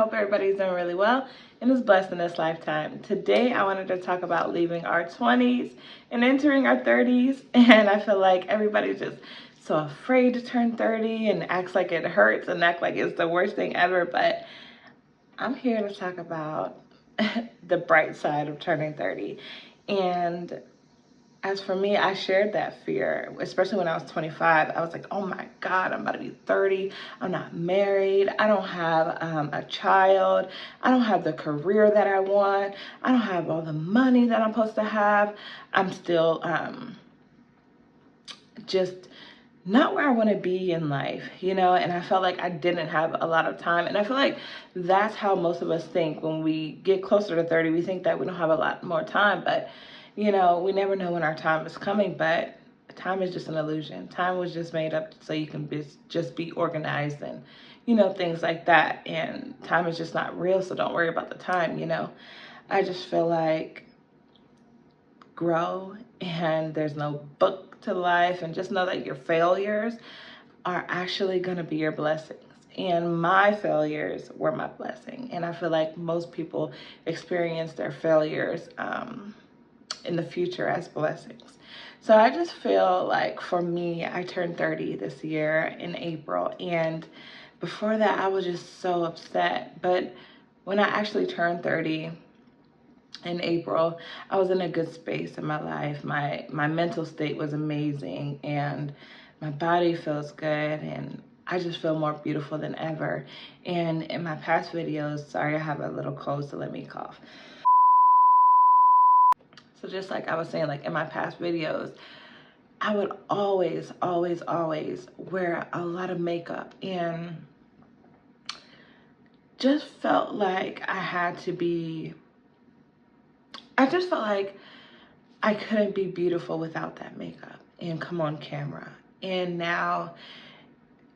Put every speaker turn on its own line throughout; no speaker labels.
hope everybody's doing really well and is blessed in this lifetime. Today, I wanted to talk about leaving our 20s and entering our 30s. And I feel like everybody's just so afraid to turn 30 and acts like it hurts and act like it's the worst thing ever. But I'm here to talk about the bright side of turning 30. And as for me, I shared that fear, especially when I was 25. I was like, oh my God, I'm about to be 30. I'm not married. I don't have a child. I don't have the career that I want. I don't have all the money that I'm supposed to have. I'm still just not where I want to be in life, you know, and I felt like I didn't have a lot of time. And I feel like that's how most of us think when we get closer to 30. We think that we don't have a lot more time, but you know, we never know when our time is coming. But time is just an illusion. Time was just made up so you can just be organized and, you know, things like that. And time is just not real, so don't worry about the time, you know. I just feel like grow, and there's no book to life, and just know that your failures are actually going to be your blessings. And my failures were my blessing. And I feel like most people experience their failures in the future as blessings. So I just feel like for me, I turned 30 this year in April. And before that, I was just so upset. But when I actually turned 30 in April, I was in a good space in my life. My mental state was amazing, and my body feels good, and I just feel more beautiful than ever. And in my past videos, sorry, I have a little cold, so let me cough. So just like I was saying, like in my past videos, I would always wear a lot of makeup, and just felt like I just felt like I couldn't be beautiful without that makeup and come on camera. And now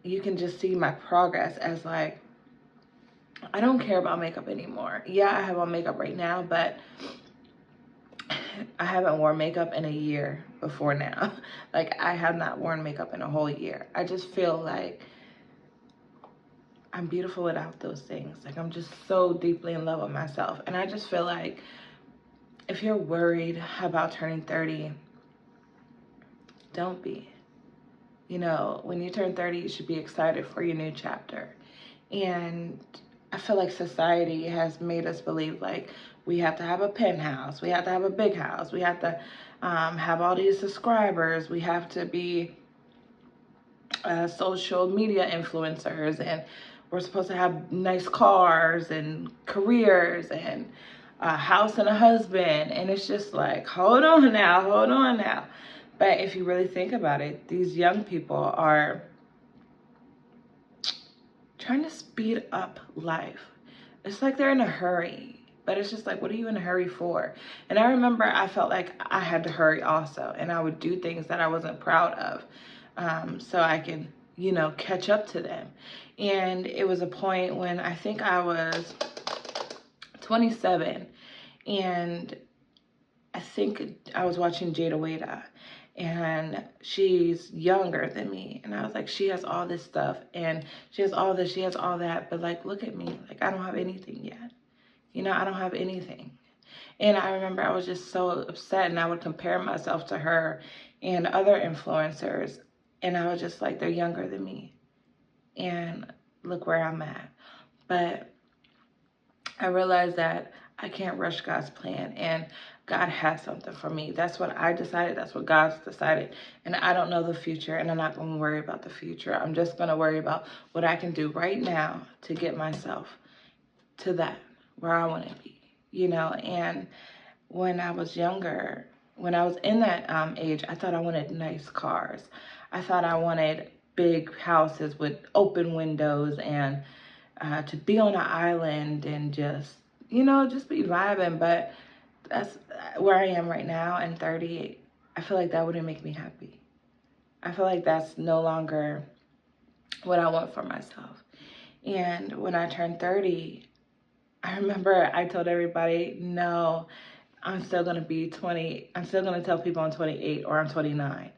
you can just see my progress as like, I don't care about makeup anymore. Yeah, I have on makeup right now, but I haven't worn makeup in a year before now. Like, I have not worn makeup in a whole year. I just feel like I'm beautiful without those things. Like, I'm just so deeply in love with myself. And I just feel like if you're worried about turning 30, don't be. You know, when you turn 30, you should be excited for your new chapter. And I feel like society has made us believe like we have to have a penthouse, we have to have a big house, we have to have all these subscribers, we have to be social media influencers, and we're supposed to have nice cars and careers and a house and a husband. And it's just like, hold on now. But if you really think about it, these young people are trying to speed up life. It's like they're in a hurry, but it's just like, what are you in a hurry for? And I remember I felt like I had to hurry also, and I would do things that I wasn't proud of so I can, you know, catch up to them. And it was a point when I think I was 27, and I think I was watching Jada Wada, and she's younger than me, and I was like, she has all this stuff, and she has all this, she has all that, but like, look at me, like, I don't have anything yet, you know, I don't have anything. And I remember I was just so upset, and I would compare myself to her and other influencers, and I was just like, they're younger than me, and look where I'm at. But I realized that I can't rush God's plan, and God has something for me. That's what I decided. That's what God's decided. And I don't know the future, and I'm not going to worry about the future. I'm just going to worry about what I can do right now to get myself to that, where I want to be, you know. And when I was younger, when I was in that age, I thought I wanted nice cars. I thought I wanted big houses with open windows, and to be on an island and just, you know, just be vibing. But that's where I am right now, and 30, I feel like that wouldn't make me happy. I feel like that's no longer what I want for myself. And when I turned 30, I remember I told everybody, no, I'm still going to be 20. I'm still going to tell people I'm 28 or I'm 29.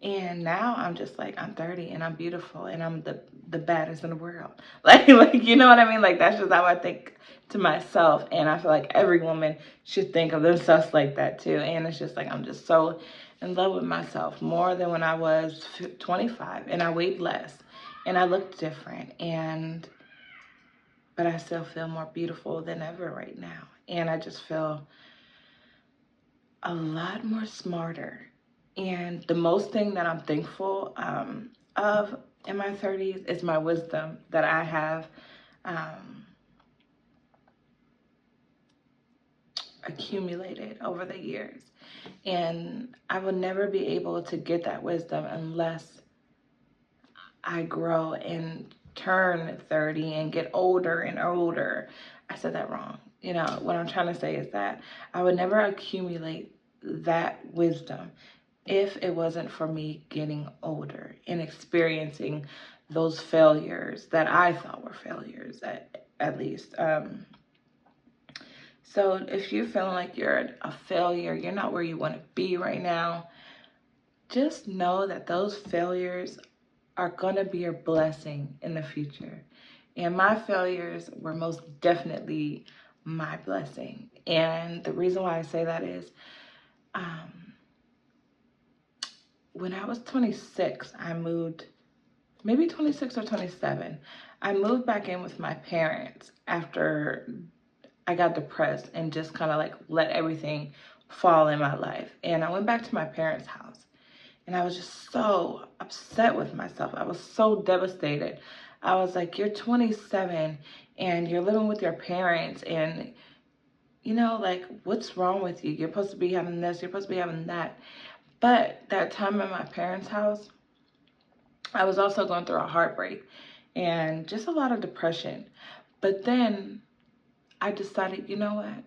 And now I'm just like, I'm 30 and I'm beautiful and I'm the baddest in the world. Like, you know what I mean? Like, that's just how I think to myself. And I feel like every woman should think of themselves like that too. And it's just like, I'm just so in love with myself more than when I was 25, and I weighed less and I looked different. But I still feel more beautiful than ever right now. And I just feel a lot more smarter. And the most thing that I'm thankful of in my 30s is my wisdom that I have accumulated over the years. And I will never be able to get that wisdom unless I grow and turn 30 and get older and older. I said that wrong. You know, what I'm trying to say is that I would never accumulate that wisdom if it wasn't for me getting older and experiencing those failures that I thought were failures, at least. So if you're feeling like you're a failure, you're not where you want to be right now, just know that those failures are going to be your blessing in the future. And my failures were most definitely my blessing. And the reason why I say that is when I was 26, I moved, maybe 26 or 27. I moved back in with my parents after I got depressed and just kind of like let everything fall in my life. And I went back to my parents' house. And I was just so upset with myself. I was so devastated. I was like, you're 27 and you're living with your parents, and you know, like, what's wrong with you? You're supposed to be having this, you're supposed to be having that. But that time in my parents' house, I was also going through a heartbreak and just a lot of depression. But then I decided, you know what?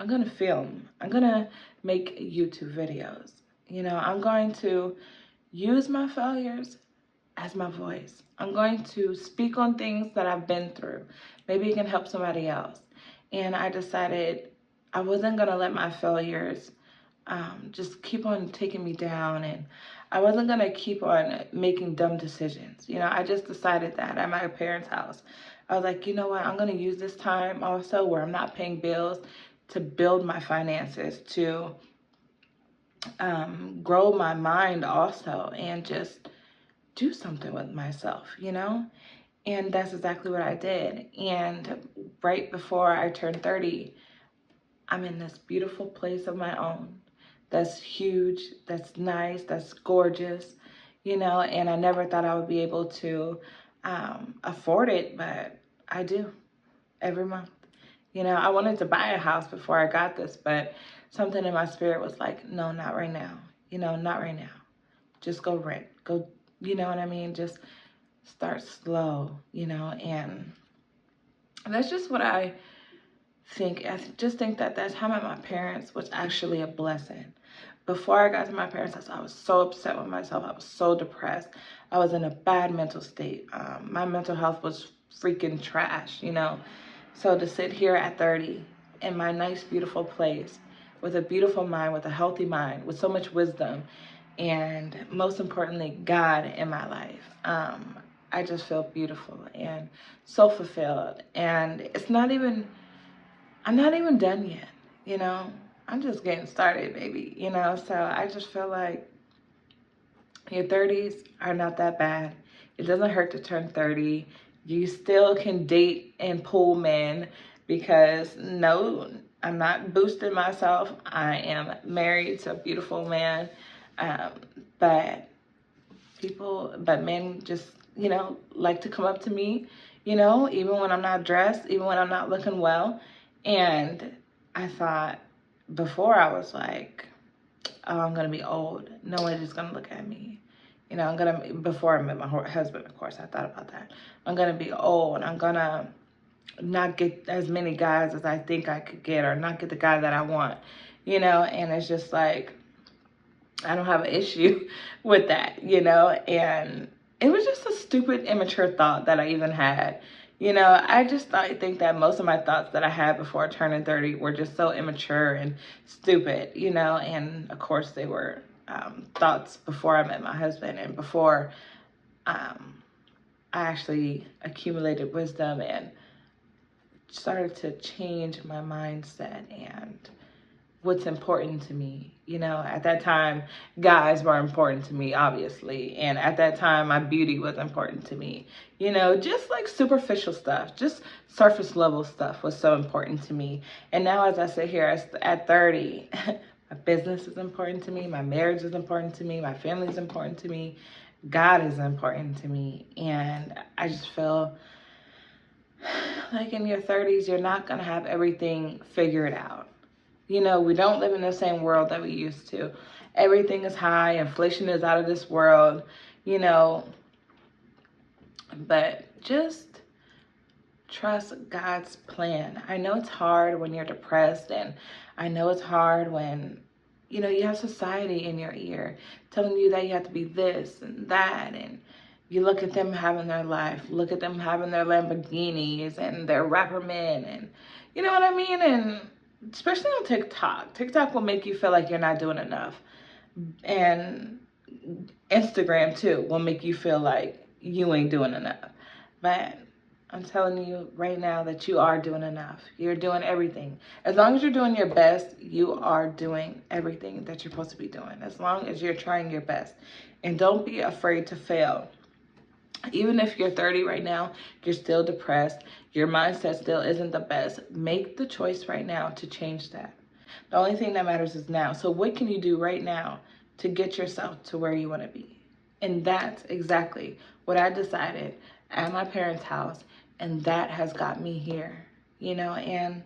I'm going to film. I'm going to make YouTube videos. You know, I'm going to use my failures as my voice. I'm going to speak on things that I've been through. Maybe it can help somebody else. And I decided I wasn't going to let my failures just keep on taking me down, and I wasn't going to keep on making dumb decisions. You know, I just decided that at my parents' house. I was like, you know what, I'm going to use this time also where I'm not paying bills to build my finances, to grow my mind also, and just do something with myself, you know? And that's exactly what I did. And right before I turned 30, I'm in this beautiful place of my own. That's huge, that's nice, that's gorgeous, you know, and I never thought I would be able to afford it, but I do every month. You know, I wanted to buy a house before I got this, but something in my spirit was like, no, not right now. You know, not right now. Just go rent. Go, you know what I mean? Just start slow, you know, and that's just what I think. I just think that that time at my parents was actually a blessing. Before I got to my parents' house, I was so upset with myself. I was so depressed. I was in a bad mental state. My mental health was freaking trash, you know. So to sit here at 30 in my nice, beautiful place with a beautiful mind, with a healthy mind, with so much wisdom, and most importantly, God in my life, I just feel beautiful and so fulfilled. And I'm not even done yet, you know. I'm just getting started, baby, you know. So I just feel like your 30s are not that bad. It doesn't hurt to turn 30. You still can date and pull men, because no, I'm not boosting myself. I am married to a beautiful man. Um, but but men just, you know, like to come up to me, you know, even when I'm not dressed, even when I'm not looking well. And I thought before, I was like, oh, I'm going to be old. No one's just going to look at me. You know, before I met my husband, of course, I thought about that. I'm going to be old. I'm going to not get as many guys as I think I could get, or not get the guy that I want, you know, and it's just like, I don't have an issue with that, you know, and it was just a stupid, immature thought that I even had. You know, I think that most of my thoughts that I had before turning 30 were just so immature and stupid, you know, and of course they were thoughts before I met my husband, and before um, I actually accumulated wisdom and started to change my mindset and what's important to me. You know, at that time, guys were important to me, obviously. And at that time, my beauty was important to me. You know, just like superficial stuff, just surface level stuff was so important to me. And now as I sit here at 30, my business is important to me. My marriage is important to me. My family is important to me. God is important to me. And I just feel like in your 30s, you're not going to have everything figured out. You know, we don't live in the same world that we used to. Everything is high. Inflation is out of this world, you know. But just trust God's plan. I know it's hard when you're depressed, and I know it's hard when, you know, you have society in your ear telling you that you have to be this and that, and you look at them having their life, look at them having their Lamborghinis and their rapper men, and you know what I mean? And especially on TikTok. TikTok will make you feel like you're not doing enough. And Instagram too will make you feel like you ain't doing enough. But I'm telling you right now that you are doing enough. You're doing everything. As long as you're doing your best, you are doing everything that you're supposed to be doing. As long as you're trying your best. And don't be afraid to fail. Even if you're 30 right now, you're still depressed, your mindset still isn't the best, make the choice right now to change that. The only thing that matters is now. So what can you do right now to get yourself to where you want to be? And that's exactly what I decided at my parents' house, and that has got me here, you know. And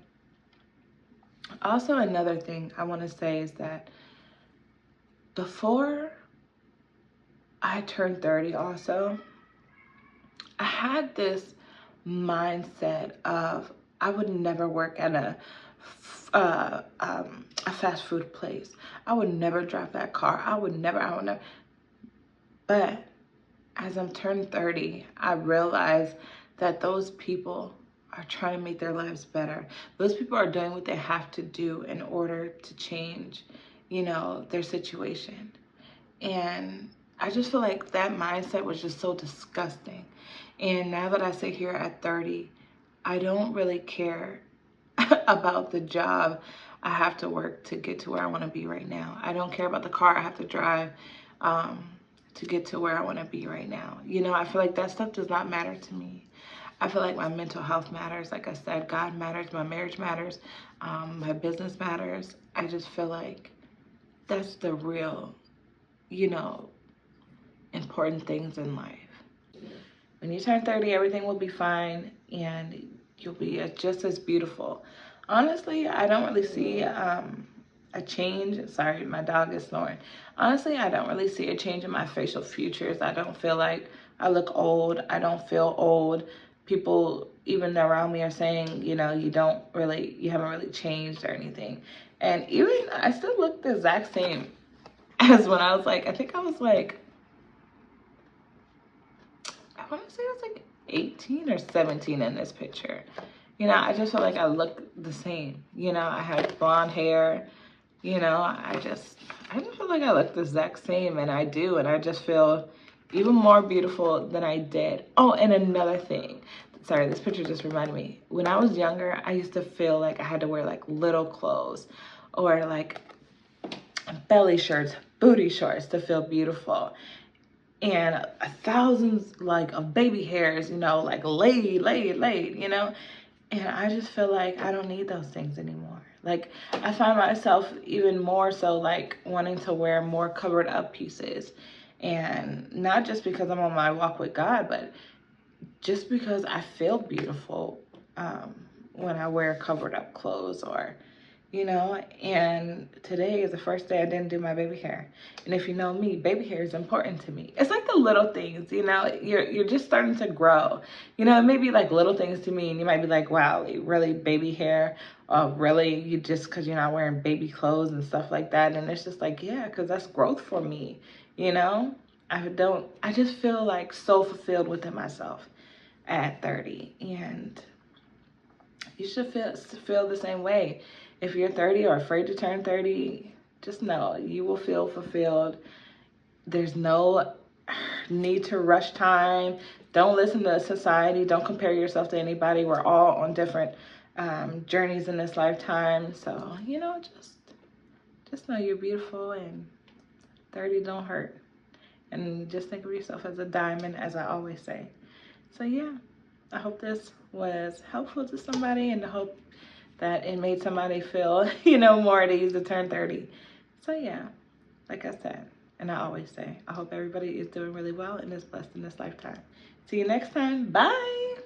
also another thing I want to say is that before I turned 30 also, I had this mindset of I would never work at a fast food place. I would never drive that car. I would never. But as I'm turning 30, I realize that those people are trying to make their lives better. Those people are doing what they have to do in order to change, you know, their situation. And I just feel like that mindset was just so disgusting. And now that I sit here at 30, I don't really care about the job I have to work to get to where I want to be right now. I don't care about the car I have to drive to get to where I want to be right now. You know, I feel like that stuff does not matter to me. I feel like my mental health matters. Like I said, God matters, my marriage matters, my business matters. I just feel like that's the real, you know, important things in life. When you turn 30, everything will be fine and you'll be just as beautiful. Honestly, I don't really see a change. Sorry, my dog is snoring. Honestly, I don't really see a change in my facial features. I don't feel like I look old. I don't feel old. People even around me are saying, you know, you haven't really changed or anything. And even I still look the exact same as when I was like, I think I was like, I want to say I was like 18 or 17 in this picture. You know, I just feel like I look the same. You know, I had blonde hair. You know, I just feel like I look the exact same, and I do. And I just feel even more beautiful than I did. Oh, and another thing. Sorry, this picture just reminded me. When I was younger, I used to feel like I had to wear like little clothes or like belly shirts, booty shorts to feel beautiful. And thousands like of baby hairs, you know, like laid, you know. And I just feel like I don't need those things anymore. Like I find myself even more so like wanting to wear more covered up pieces. And not just because I'm on my walk with God, but just because I feel beautiful when I wear covered up clothes or, you know. And today is the first day I didn't do my baby hair. And if you know me, baby hair is important to me. It's like the little things, you know. You're just starting to grow, you know. It may be like little things to me, and you might be like, wow, really, baby hair? Really, you just because you're not wearing baby clothes and stuff like that? And it's just like, yeah, because that's growth for me, you know. I just feel like so fulfilled within myself at 30. And you should feel the same way. If you're 30 or afraid to turn 30, just know you will feel fulfilled. There's no need to rush time. Don't listen to society. Don't compare yourself to anybody. We're all on different journeys in this lifetime. So, you know, just know you're beautiful, and 30 don't hurt. And just think of yourself as a diamond, as I always say. So yeah, I hope this was helpful to somebody, and I hope that it made somebody feel, you know, more at ease to turn 30. So yeah, like I said, and I always say, I hope everybody is doing really well and is blessed in this lifetime. See you next time. Bye.